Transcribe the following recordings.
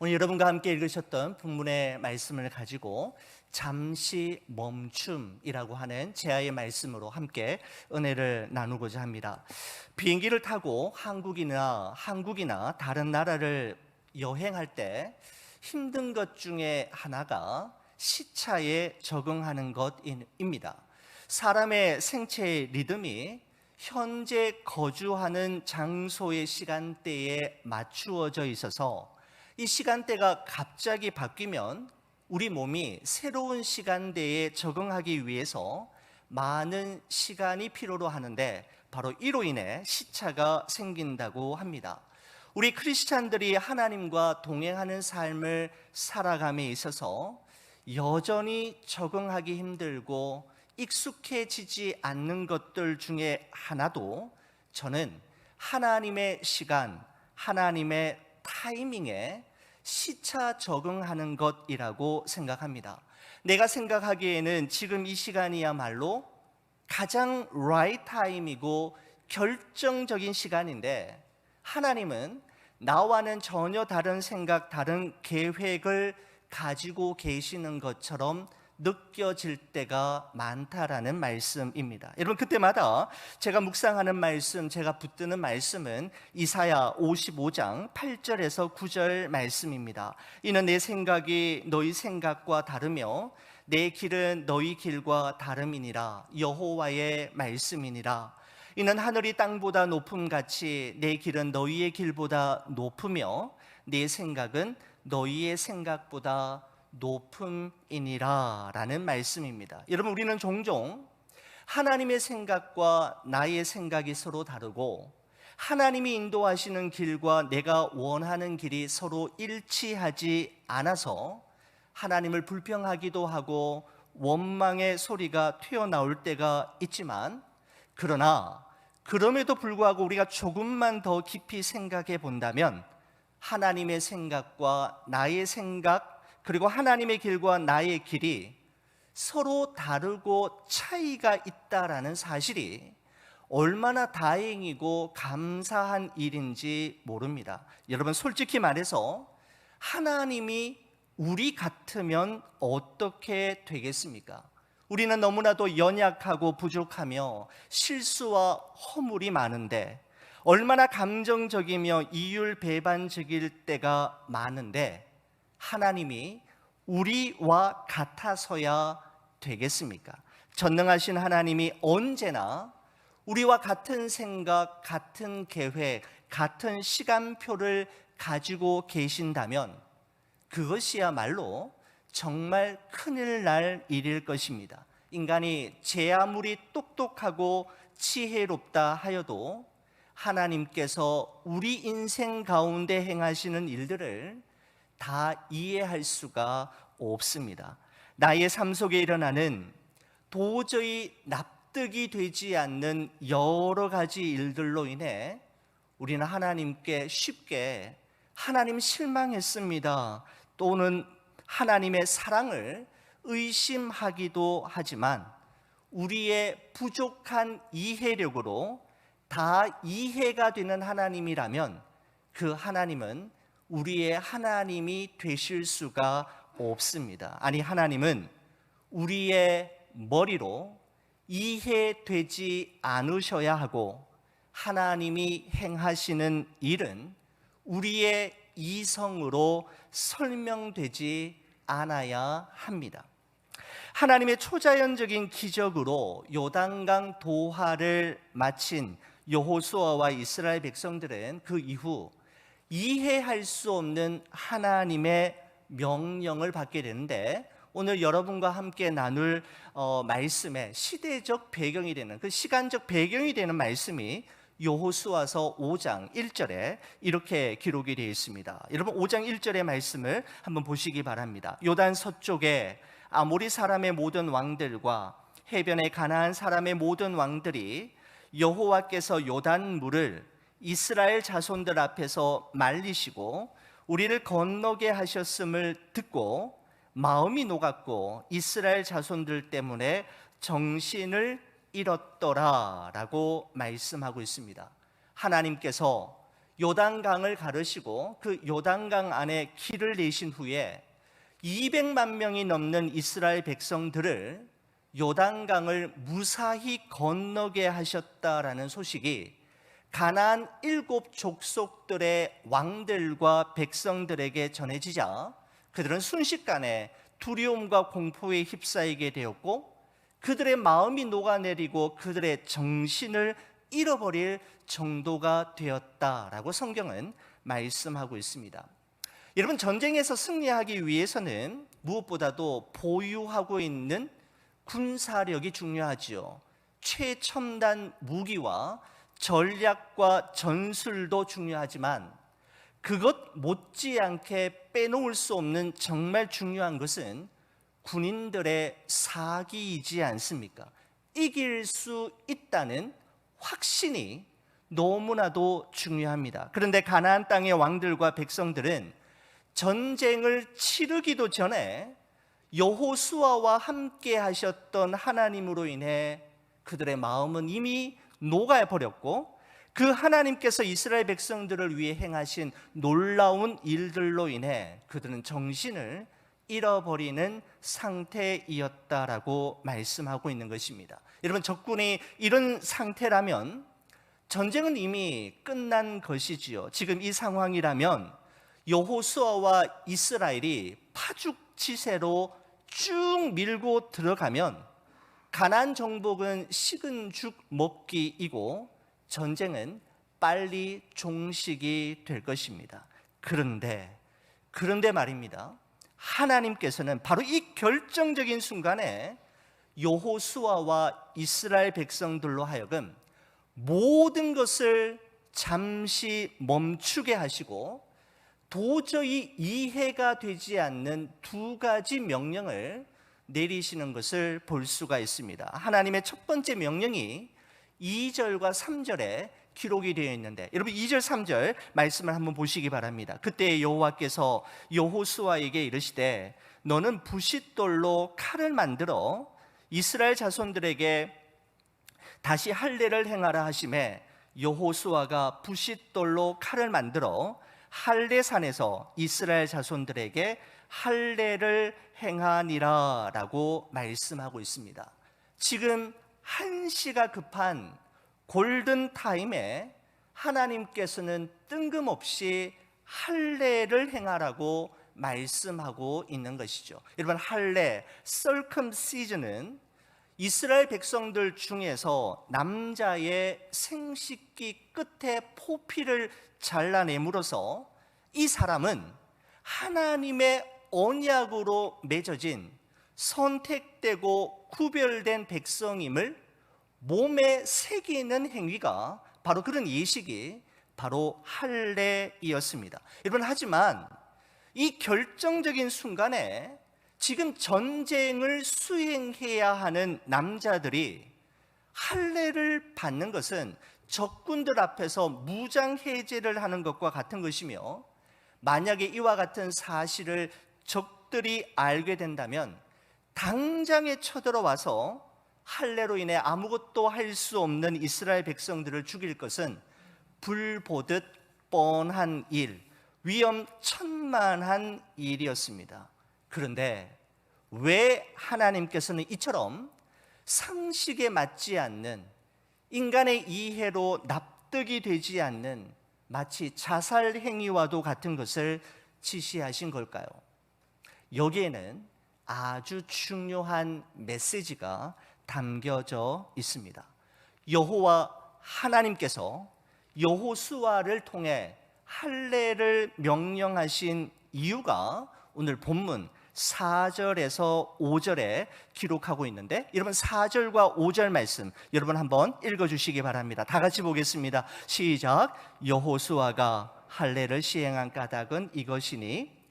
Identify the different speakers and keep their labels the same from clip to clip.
Speaker 1: 오늘 여러분과 함께 읽으셨던 본문의 말씀을 가지고 잠시 멈춤이라고 하는 제아의 말씀으로 함께 은혜를 나누고자 합니다. 비행기를 타고 한국이나 다른 나라를 여행할 때 힘든 것 중에 하나가 시차에 적응하는 것입니다. 사람의 생체의 리듬이 현재 거주하는 장소의 시간대에 맞추어져 있어서 이 시간대가 갑자기 바뀌면 우리 몸이 새로운 시간대에 적응하기 위해서 많은 시간이 필요로 하는데, 바로 이로 인해 시차가 생긴다고 합니다. 우리 크리스찬들이 하나님과 동행하는 삶을 살아감에 있어서 여전히 적응하기 힘들고 익숙해지지 않는 것들 중에 하나도 저는 하나님의 시간, 하나님의 타이밍에 시차 적응하는 것이라고 생각합니다. 내가 생각하기에는 지금 이 시간이야말로 가장 right 타임이고 결정적인 시간인데, 하나님은 나와는 전혀 다른 생각, 다른 계획을 가지고 계시는 것처럼 느껴질 때가 많다라는 말씀입니다. 여러분, 그때마다 제가 묵상하는 말씀, 제가 붙드는 말씀은 이사야 55장 8절에서 9절 말씀입니다. 이는 내 생각이 너희 생각과 다르며 내 길은 너희 길과 다름이니라. 여호와의 말씀이니라. 이는 하늘이 땅보다 높음같이 내 길은 너희의 길보다 높으며 내 생각은 너희의 생각보다 높음이니라 라는 말씀입니다. 여러분, 우리는 종종 하나님의 생각과 나의 생각이 서로 다르고 하나님이 인도하시는 길과 내가 원하는 길이 서로 일치하지 않아서 하나님을 불평하기도 하고 원망의 소리가 튀어나올 때가 있지만, 그러나 그럼에도 불구하고 우리가 조금만 더 깊이 생각해 본다면 하나님의 생각과 나의 생각, 그리고 하나님의 길과 나의 길이 서로 다르고 차이가 있다라는 사실이 얼마나 다행이고 감사한 일인지 모릅니다. 여러분, 솔직히 말해서 하나님이 우리 같으면 어떻게 되겠습니까? 우리는 너무나도 연약하고 부족하며 실수와 허물이 많은데, 얼마나 감정적이며 이율배반적일 때가 많은데, 하나님이 우리와 같아서야 되겠습니까? 전능하신 하나님이 언제나 우리와 같은 생각, 같은 계획, 같은 시간표를 가지고 계신다면 그것이야말로 정말 큰일 날 일일 것입니다. 인간이 제 아무리 똑똑하고 지혜롭다 하여도 하나님께서 우리 인생 가운데 행하시는 일들을 다 이해할 수가 없습니다. 나의 삶 속에 일어나는 도저히 납득이 되지 않는 여러 가지 일들로 인해 우리는 하나님께 쉽게 하나님 실망했습니다, 또는 하나님의 사랑을 의심하기도 하지만, 우리의 부족한 이해력으로 다 이해가 되는 하나님이라면 그 하나님은 우리의 하나님이 되실 수가 없습니다. 아니, 하나님은 우리의 머리로 이해되지 않으셔야 하고, 하나님이 행하시는 일은 우리의 이성으로 설명되지 않아야 합니다. 하나님의 초자연적인 기적으로 요단강 도하를 마친 여호수아와 이스라엘 백성들은 그 이후 이해할 수 없는 하나님의 명령을 받게 되는데, 오늘 여러분과 함께 나눌 말씀의 시대적 배경이 되는, 그 시간적 배경이 되는 말씀이 여호수아서 5장 1절에 이렇게 기록이 되어 있습니다. 여러분, 5장 1절의 말씀을 한번 보시기 바랍니다. 요단 서쪽에 아모리 사람의 모든 왕들과 해변의 가나안 사람의 모든 왕들이 여호와께서 요단 물을 이스라엘 자손들 앞에서 말리시고 우리를 건너게 하셨음을 듣고 마음이 녹았고 이스라엘 자손들 때문에 정신을 잃었더라 라고 말씀하고 있습니다. 하나님께서 요단강을 가르시고 그 요단강 안에 길을 내신 후에 200만 명이 넘는 이스라엘 백성들을 요단강을 무사히 건너게 하셨다라는 소식이 가나안 7족속들의 왕들과 백성들에게 전해지자 그들은 순식간에 두려움과 공포에 휩싸이게 되었고 그들의 마음이 녹아내리고 그들의 정신을 잃어버릴 정도가 되었다라고 성경은 말씀하고 있습니다. 여러분, 전쟁에서 승리하기 위해서는 무엇보다도 보유하고 있는 군사력이 중요하지요. 최첨단 무기와 전략과 전술도 중요하지만 그것 못지않게 빼놓을 수 없는 정말 중요한 것은 군인들의 사기이지 않습니까? 이길 수 있다는 확신이 너무나도 중요합니다. 그런데 가나안 땅의 왕들과 백성들은 전쟁을 치르기도 전에 여호수아와 함께 하셨던 하나님으로 인해 그들의 마음은 이미 녹아버렸고 그 하나님께서 이스라엘 백성들을 위해 행하신 놀라운 일들로 인해 그들은 정신을 잃어버리는 상태이었다라고 말씀하고 있는 것입니다. 여러분, 적군이 이런 상태라면 전쟁은 이미 끝난 것이지요. 지금 이 상황이라면 여호수아와 이스라엘이 파죽지세로 쭉 밀고 들어가면 가나안 정복은 식은 죽 먹기이고 전쟁은 빨리 종식이 될 것입니다. 그런데 말입니다. 하나님께서는 바로 이 결정적인 순간에 여호수아와 이스라엘 백성들로 하여금 모든 것을 잠시 멈추게 하시고 도저히 이해가 되지 않는 두 가지 명령을 내리시는 것을 볼 수가 있습니다. 하나님의 첫 번째 명령이 2절과 3절에 기록이 되어 있는데, 여러분 2절 3절 말씀을 한번 보시기 바랍니다. 그때 여호와께서 여호수아에게 이르시되 너는 부싯돌로 칼을 만들어 이스라엘 자손들에게 다시 할례를 행하라 하시매 여호수아가 부싯돌로 칼을 만들어 할례산에서 이스라엘 자손들에게 할례를 행하니라 라고 말씀하고 있습니다. 지금 한시가 급한 골든타임에 하나님께서는 뜬금없이 할례를 행하라고 말씀하고 있는 것이죠. 여러분, 할례, circumcision은 이스라엘 백성들 중에서 남자의 생식기 끝에 포피를 잘라내므로써 이 사람은 하나님의 언약으로 맺어진 선택되고 구별된 백성임을 몸에 새기는 행위가 바로 그런 예식이 바로 할례이었습니다. 여러분, 하지만 이 결정적인 순간에 지금 전쟁을 수행해야 하는 남자들이 할례를 받는 것은 적군들 앞에서 무장 해제를 하는 것과 같은 것이며, 만약에 이와 같은 사실을 적들이 알게 된다면 당장에 쳐들어와서 할례로 인해 아무것도 할 수 없는 이스라엘 백성들을 죽일 것은 불보듯 뻔한 일, 위험천만한 일이었습니다. 그런데 왜 하나님께서는 이처럼 상식에 맞지 않는, 인간의 이해로 납득이 되지 않는 마치 자살 행위와도 같은 것을 지시하신 걸까요? 여기에는 아주 중요한 메시지가 담겨져 있습니다. 여호와 하나님께서 여호수아를 통해 할례를 명령하신 이유가 오늘 본문 4절에서 5절에 기록하고 있는데, 여러분 4절과 5절 말씀 여러분 한번 읽어주시기 바랍니다. 다 같이 보겠습니다. 시작. 여호수아가 할례를 시행한 까닭은 이것이니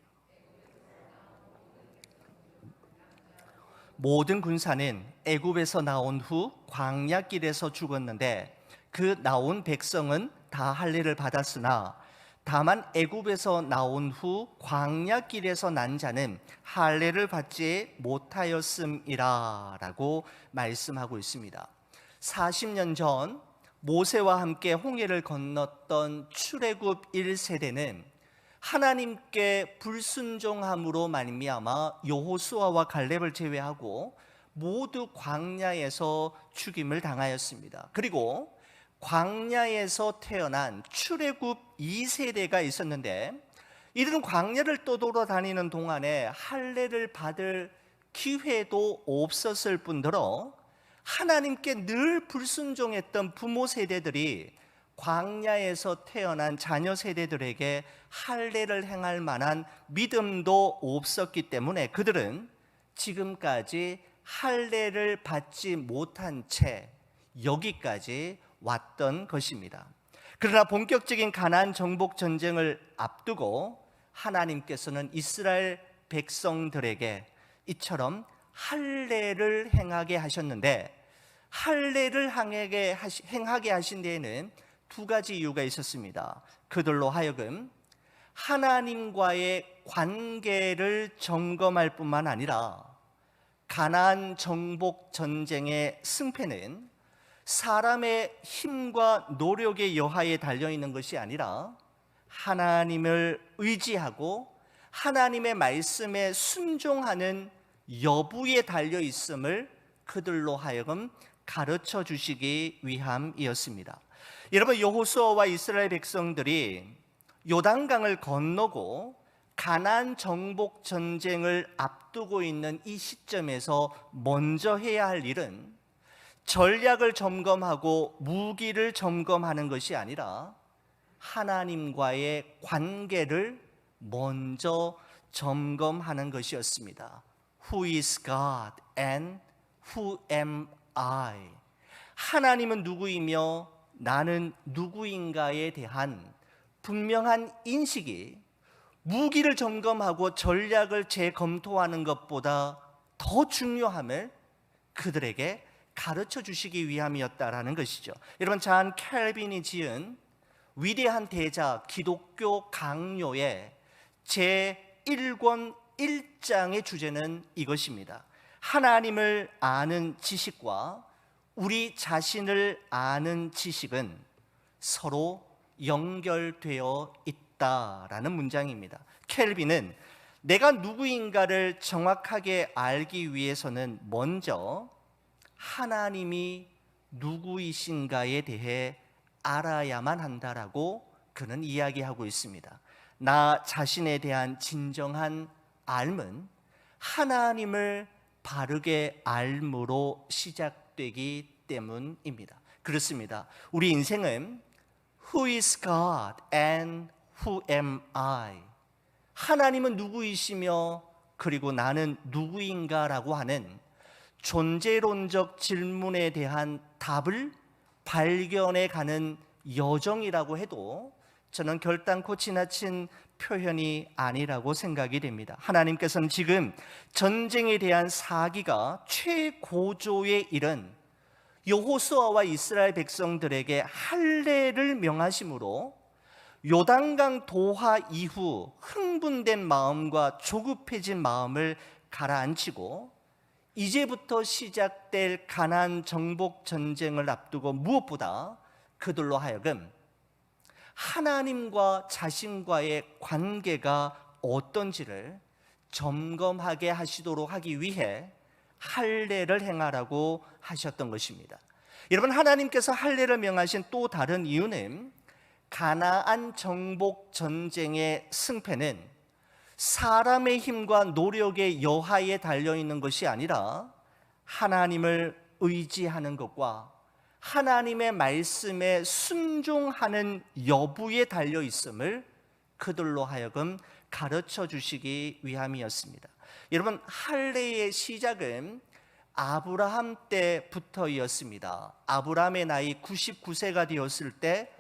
Speaker 1: 모든 군사는 애굽에서 나온 후 광야길에서 죽었는데 그 나온 백성은 다 할례를 받았으나 다만 애굽에서 나온 후 광야길에서 난 자는 할례를 받지 못하였음이라 라고 말씀하고 있습니다. 40년 전 모세와 함께 홍해를 건넜던 출애굽 1세대는 하나님께 불순종함으로 말미암아 여호수아와 갈렙을 제외하고 모두 광야에서 죽임을 당하였습니다. 그리고 광야에서 태어난 출애굽 2세대가 있었는데, 이들은 광야를 떠돌아다니는 동안에 할례를 받을 기회도 없었을 뿐더러 하나님께 늘 불순종했던 부모 세대들이 광야에서 태어난 자녀 세대들에게 할례를 행할 만한 믿음도 없었기 때문에 그들은 지금까지 할례를 받지 못한 채 여기까지 왔던 것입니다. 그러나 본격적인 가나안 정복 전쟁을 앞두고 하나님께서는 이스라엘 백성들에게 이처럼 할례를 행하게 하셨는데, 할례를 행하게 하신 데에는 두 가지 이유가 있었습니다. 그들로 하여금 하나님과의 관계를 점검할 뿐만 아니라 가나안 정복 전쟁의 승패는 사람의 힘과 노력의 여하에 달려있는 것이 아니라 하나님을 의지하고 하나님의 말씀에 순종하는 여부에 달려있음을 그들로 하여금 가르쳐 주시기 위함이었습니다. 여러분, 여호수아와 이스라엘 백성들이 요단강을 건너고 가나안 정복 전쟁을 앞두고 있는 이 시점에서 먼저 해야 할 일은 전략을 점검하고 무기를 점검하는 것이 아니라 하나님과의 관계를 먼저 점검하는 것이었습니다. Who is God and who am I? 하나님은 누구이며 나는 누구인가에 대한 분명한 인식이 무기를 점검하고 전략을 재검토하는 것보다 더 중요함을 그들에게 가르쳐 주시기 위함이었다라는 것이죠. 여러분, 잔 캘빈이 지은 위대한 대작 기독교 강요의 제1권 1장의 주제는 이것입니다. 하나님을 아는 지식과 우리 자신을 아는 지식은 서로 연결되어 있다라는 문장입니다. 켈빈은 내가 누구인가를 정확하게 알기 위해서는 먼저 하나님이 누구이신가에 대해 알아야만 한다라고 그는 이야기하고 있습니다. 나 자신에 대한 진정한 삶은 하나님을 바르게 알므로 시작되기 때문입니다. 그렇습니다. 우리 인생은 Who is God and who am I? 하나님은 누구이시며 그리고 나는 누구인가라고 하는 존재론적 질문에 대한 답을 발견해 가는 여정이라고 해도 저는 결단코 지나친 표현이 아니라고 생각이 됩니다. 하나님께서는 지금 전쟁에 대한 사기가 최고조에 이른 여호수아와 이스라엘 백성들에게 할례를 명하심으로 요단강 도하 이후 흥분된 마음과 조급해진 마음을 가라앉히고 이제부터 시작될 가나안 정복 전쟁을 앞두고 무엇보다 그들로 하여금 하나님과 자신과의 관계가 어떤지를 점검하게 하시도록 하기 위해 할례를 행하라고 하셨던 것입니다. 여러분, 하나님께서 할례를 명하신 또 다른 이유는 가나안 정복 전쟁의 승패는 사람의 힘과 노력의 여하에 달려있는 것이 아니라 하나님을 의지하는 것과 하나님의 말씀에 순종하는 여부에 달려있음을 그들로 하여금 가르쳐 주시기 위함이었습니다. 여러분, 할례의 시작은 아브라함 때부터였습니다. 아브라함의 나이 99세가 되었을 때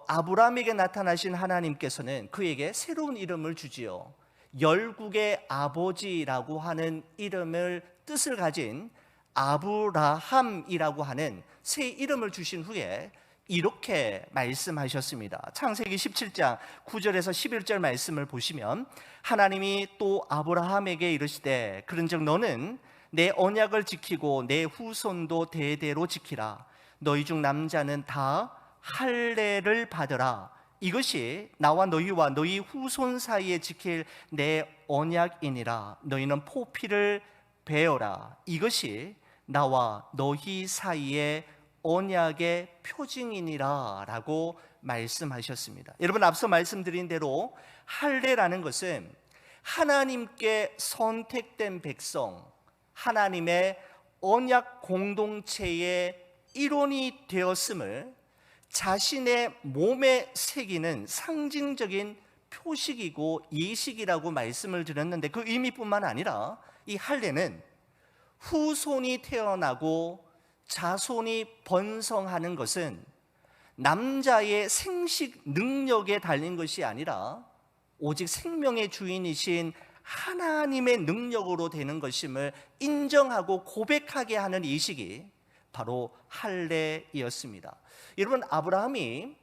Speaker 1: 아브라함에게 나타나신 하나님께서는 그에게 새로운 이름을 주지요. 열국의 아버지라고 하는 이름을 뜻을 가진 아브라함이라고 하는 새 이름을 주신 후에 이렇게 말씀하셨습니다. 창세기 17장 9절에서 11절 말씀을 보시면 하나님이 또 아브라함에게 이르시되 그런즉 너는 내 언약을 지키고 내 후손도 대대로 지키라. 너희 중 남자는 다 할례를 받으라. 이것이 나와 너희와 너희 후손 사이에 지킬 내 언약이니라. 너희는 포피를 베어라. 이것이 나와 너희 사이의 언약의 표징이니라 라고 말씀하셨습니다. 여러분, 앞서 말씀드린 대로 할례라는 것은 하나님께 선택된 백성, 하나님의 언약 공동체의 일원이 되었음을 자신의 몸에 새기는 상징적인 표식이고 예식이라고 말씀을 드렸는데, 그 의미뿐만 아니라 이 할례는 후손이 태어나고 자손이 번성하는 것은 남자의 생식 능력에 달린 것이 아니라 오직 생명의 주인이신 하나님의 능력으로 되는 것임을 인정하고 고백하게 하는 예식이 바로 할례이었습니다. 여러분, 아브라함이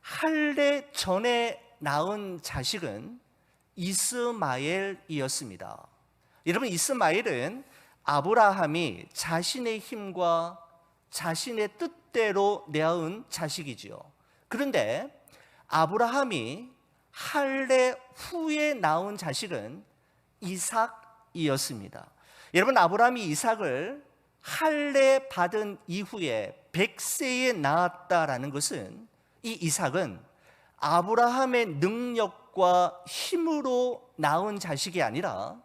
Speaker 1: 할례 전에 낳은 자식은 이스마엘이었습니다. 여러분, 이스마엘은 아브라함이 자신의 힘과 자신의 뜻대로 낳은 자식이지요. 그런데 아브라함이 할례 후에 낳은 자식은 이삭이었습니다. 여러분, 아브라함이 이삭을 할례 받은 이후에 100세에 낳았다라는 것은 이 이삭은 아브라함의 능력과 힘으로 낳은 자식이 아니라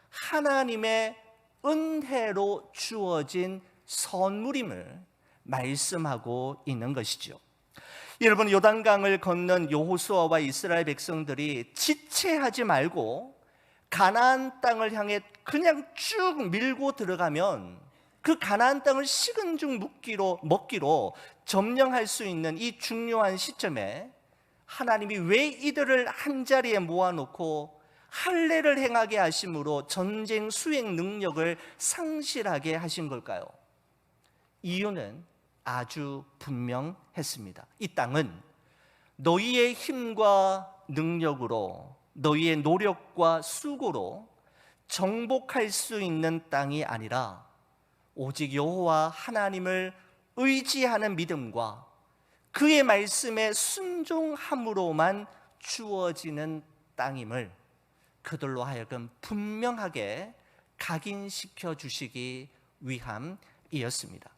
Speaker 1: 하나님의 은혜로 주어진 선물임을 말씀하고 있는 것이죠. 여러분, 요단강을 건넌 여호수아와 이스라엘 백성들이 지체하지 말고 가나안 땅을 향해 그냥 쭉 밀고 들어가면 그 가나안 땅을 식은 죽 먹기로 점령할 수 있는 이 중요한 시점에 하나님이 왜 이들을 한자리에 모아놓고 할례를 행하게 하심으로 전쟁 수행 능력을 상실하게 하신 걸까요? 이유는 아주 분명했습니다. 이 땅은 너희의 힘과 능력으로, 너희의 노력과 수고로 정복할 수 있는 땅이 아니라 오직 여호와 하나님을 의지하는 믿음과 그의 말씀에 순종함으로만 주어지는 땅임을 그들로 하여금 분명하게 각인시켜 주시기 위함이었습니다.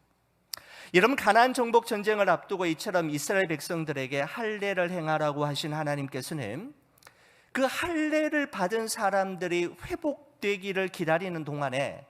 Speaker 1: 여러분, 가나안 정복 전쟁을 앞두고 이처럼 이스라엘 백성들에게 할례를 행하라고 하신 하나님께서는 그 할례를 받은 사람들이 회복되기를 기다리는 동안에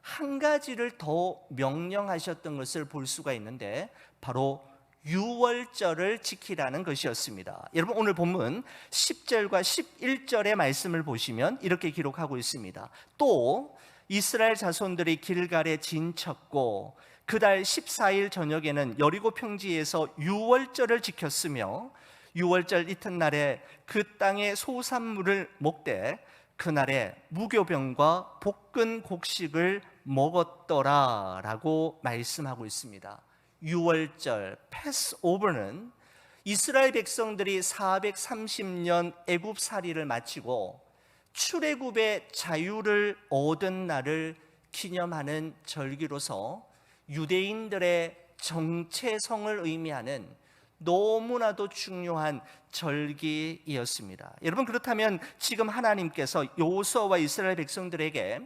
Speaker 1: 한 가지를 더 명령하셨던 것을 볼 수가 있는데, 바로 유월절을 지키라는 것이었습니다. 여러분, 오늘 본문 10절과 11절의 말씀을 보시면 이렇게 기록하고 있습니다. 또 이스라엘 자손들이 길갈에 진쳤고 그달 14일 저녁에는 여리고 평지에서 유월절을 지켰으며 유월절 이튿날에 그 땅의 소산물을 먹되 그날에 무교병과 볶은 곡식을 먹었더라 라고 말씀하고 있습니다. 유월절, 패스오버는 이스라엘 백성들이 430년 애굽살이를 마치고 출애굽의 자유를 얻은 날을 기념하는 절기로서 유대인들의 정체성을 의미하는 너무나도 중요한 절기이었습니다. 여러분, 그렇다면 지금 하나님께서 여호수아와 이스라엘 백성들에게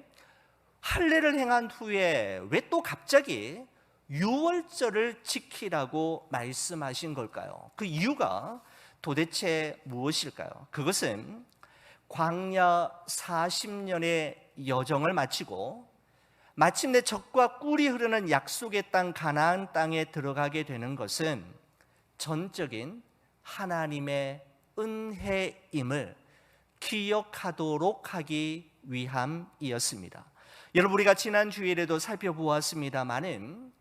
Speaker 1: 할례를 행한 후에 왜 또 갑자기 유월절을 지키라고 말씀하신 걸까요? 그 이유가 도대체 무엇일까요? 그것은 광야 40년의 여정을 마치고 마침내 젖과 꿀이 흐르는 약속의 땅 가나안 땅에 들어가게 되는 것은 전적인 하나님의 은혜임을 기억하도록 하기 위함이었습니다. 여러분, 우리가 지난 주일에도 살펴보았습니다마는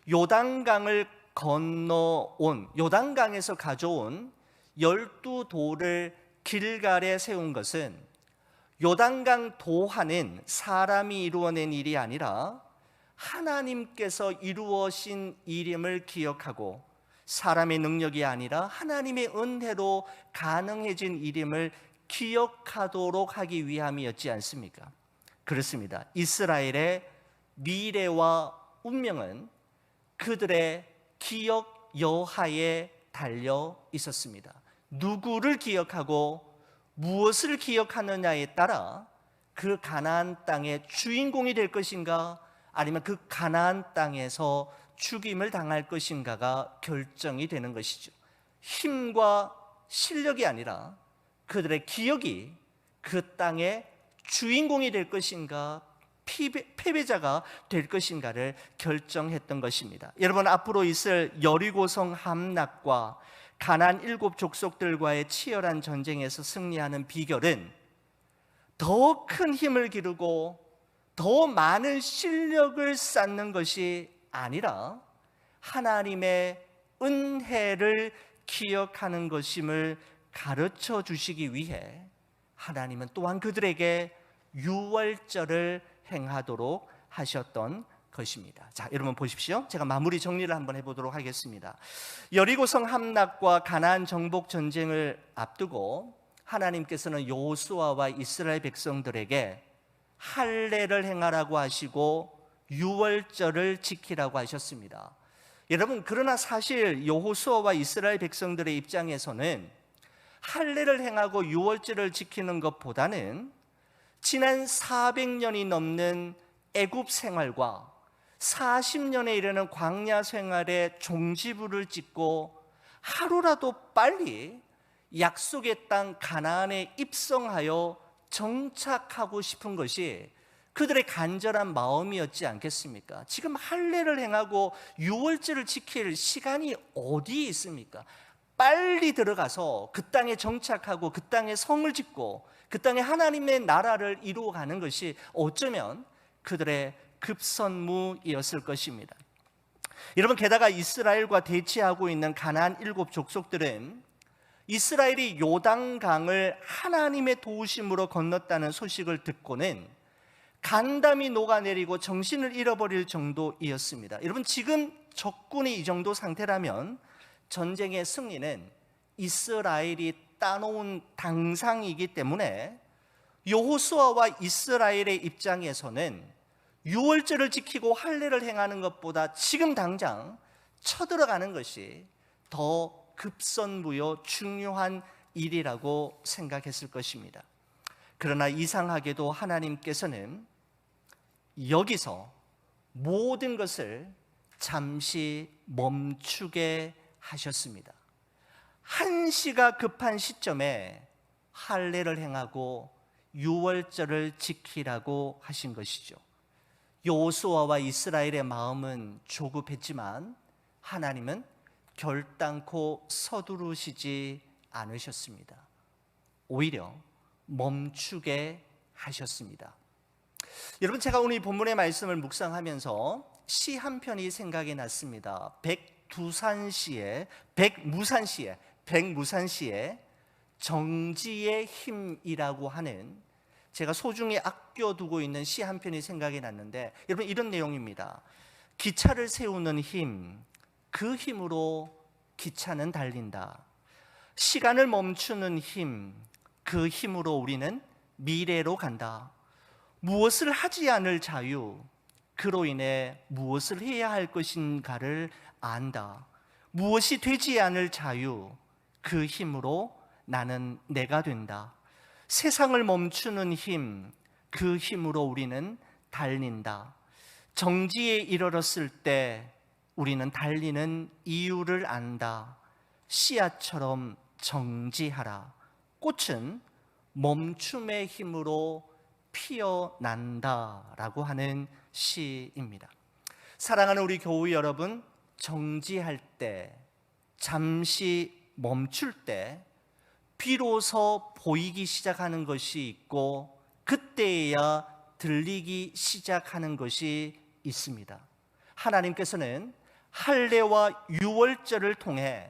Speaker 1: 요단강을 건너온, 요단강에서 가져온 12돌을 길갈에 세운 것은 요단강 도하는 사람이 이루어낸 일이 아니라 하나님께서 이루어신 일임을 기억하고, 사람의 능력이 아니라 하나님의 은혜로 가능해진 일임을 기억하도록 하기 위함이었지 않습니까? 그렇습니다. 이스라엘의 미래와 운명은 그들의 기억 여하에 달려 있었습니다. 누구를 기억하고 무엇을 기억하느냐에 따라 그 가나안 땅의 주인공이 될 것인가, 아니면 그 가나안 땅에서 죽임을 당할 것인가가 결정이 되는 것이죠. 힘과 실력이 아니라 그들의 기억이 그 땅의 주인공이 될 것인가, 패배자가 될 것인가를 결정했던 것입니다. 여러분, 앞으로 있을 여리고성 함락과 가나안 7 족속들과의 치열한 전쟁에서 승리하는 비결은 더 큰 힘을 기르고 더 많은 실력을 쌓는 것이 아니라 하나님의 은혜를 기억하는 것임을 가르쳐 주시기 위해 하나님은 또한 그들에게 유월절을 행하도록 하셨던 것입니다. 자, 여러분 보십시오. 제가 마무리 정리를 한번 해보도록 하겠습니다. 여리고성 함락과 가나안 정복 전쟁을 앞두고 하나님께서는 여호수아와 이스라엘 백성들에게 할례를 행하라고 하시고 유월절을 지키라고 하셨습니다. 여러분, 그러나 사실 여호수아와 이스라엘 백성들의 입장에서는 할례를 행하고 유월절을 지키는 것보다는 지난 400년이 넘는 애굽 생활과 40년에 이르는 광야 생활의 종지부를 찍고 하루라도 빨리 약속의 땅 가나안에 입성하여 정착하고 싶은 것이 그들의 간절한 마음이었지 않겠습니까? 지금 할례를 행하고 유월절을 지킬 시간이 어디에 있습니까? 빨리 들어가서 그 땅에 정착하고 그 땅에 성을 짓고 그 땅에 하나님의 나라를 이루어가는 것이 어쩌면 그들의 급선무이었을 것입니다. 여러분, 게다가 이스라엘과 대치하고 있는 가나안 7 족속들은 이스라엘이 요단강을 하나님의 도우심으로 건넜다는 소식을 듣고는 간담이 녹아내리고 정신을 잃어버릴 정도이었습니다. 여러분, 지금 적군이 이 정도 상태라면 전쟁의 승리는 이스라엘이 따놓은 당상이기 때문에 여호수아와 이스라엘의 입장에서는 유월절을 지키고 할례를 행하는 것보다 지금 당장 쳐들어가는 것이 더 급선무요 중요한 일이라고 생각했을 것입니다. 그러나 이상하게도 하나님께서는 여기서 모든 것을 잠시 멈추게 하셨습니다. 한시가 급한 시점에 할례를 행하고 유월절을 지키라고 하신 것이죠. 여호수아와 이스라엘의 마음은 조급했지만 하나님은 결단코 서두르시지 않으셨습니다. 오히려 멈추게 하셨습니다. 여러분, 제가 오늘 이 본문의 말씀을 묵상하면서 시 한 편이 생각이 났습니다. 백무산시의 정지의 힘이라고 하는, 제가 소중히 아껴두고 있는 시 한 편이 생각이 났는데, 여러분, 이런 내용입니다. 기차를 세우는 힘, 그 힘으로 기차는 달린다. 시간을 멈추는 힘, 그 힘으로 우리는 미래로 간다. 무엇을 하지 않을 자유, 그로 인해 무엇을 해야 할 것인가를 안다. 무엇이 되지 않을 자유, 그 힘으로 나는 내가 된다. 세상을 멈추는 힘, 그 힘으로 우리는 달린다. 정지에 이르렀을 때 우리는 달리는 이유를 안다. 씨앗처럼 정지하라. 꽃은 멈춤의 힘으로 피어난다라고 하는 시입니다. 사랑하는 우리 교우 여러분, 정지할 때, 잠시 멈출 때 비로소 보이기 시작하는 것이 있고 그때야 들리기 시작하는 것이 있습니다. 하나님께서는 할례와 유월절을 통해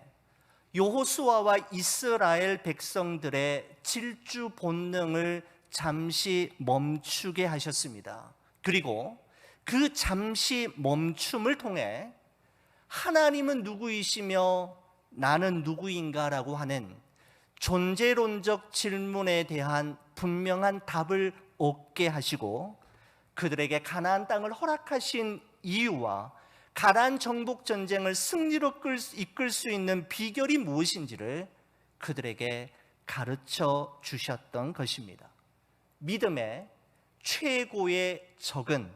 Speaker 1: 여호수아와 이스라엘 백성들의 질주 본능을 잠시 멈추게 하셨습니다. 그리고 그 잠시 멈춤을 통해 하나님은 누구이시며 나는 누구인가라고 하는 존재론적 질문에 대한 분명한 답을 얻게 하시고 그들에게 가나안 땅을 허락하신 이유와 가나안 정복 전쟁을 승리로 이끌 수 있는 비결이 무엇인지를 그들에게 가르쳐 주셨던 것입니다. 믿음의 최고의 적은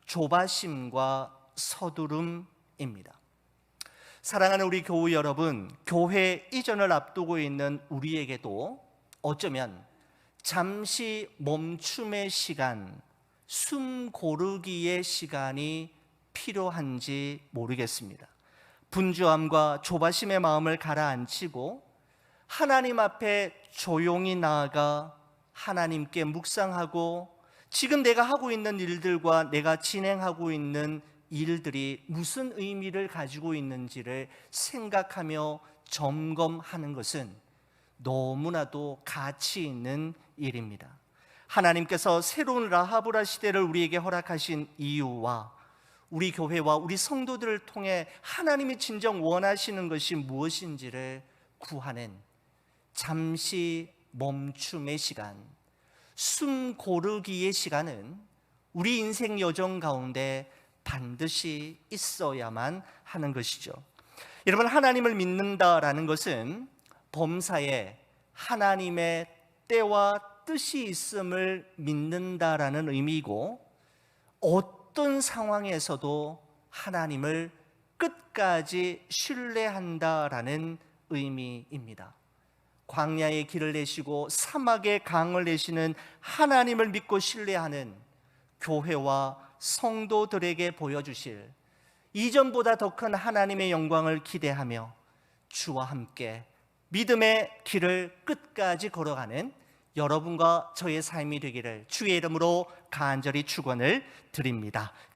Speaker 1: 조바심과 서두름입니다. 사랑하는 우리 교우 여러분, 교회 이전을 앞두고 있는 우리에게도 어쩌면 잠시 멈춤의 시간, 숨 고르기의 시간이 필요한지 모르겠습니다. 분주함과 조바심의 마음을 가라앉히고 하나님 앞에 조용히 나아가 하나님께 묵상하고 지금 내가 하고 있는 일들과 내가 진행하고 있는 일들이 무슨 의미를 가지고 있는지를 생각하며 점검하는 것은 너무나도 가치 있는 일입니다. 하나님께서 새로운 라하브라 시대를 우리에게 허락하신 이유와 우리 교회와 우리 성도들을 통해 하나님이 진정 원하시는 것이 무엇인지를 구하는 잠시 멈춤의 시간, 숨 고르기의 시간은 우리 인생 여정 가운데 반드시 있어야만 하는 것이죠. 여러분, 하나님을 믿는다라는 것은 범사에 하나님의 때와 뜻이 있음을 믿는다라는 의미이고, 어떤 상황에서도 하나님을 끝까지 신뢰한다라는 의미입니다. 광야의 길을 내시고 사막의 강을 내시는 하나님을 믿고 신뢰하는 교회와 성도들에게 보여주실 이전보다 더 큰 하나님의 영광을 기대하며 주와 함께 믿음의 길을 끝까지 걸어가는 여러분과 저의 삶이 되기를 주의 이름으로 간절히 축원을 드립니다.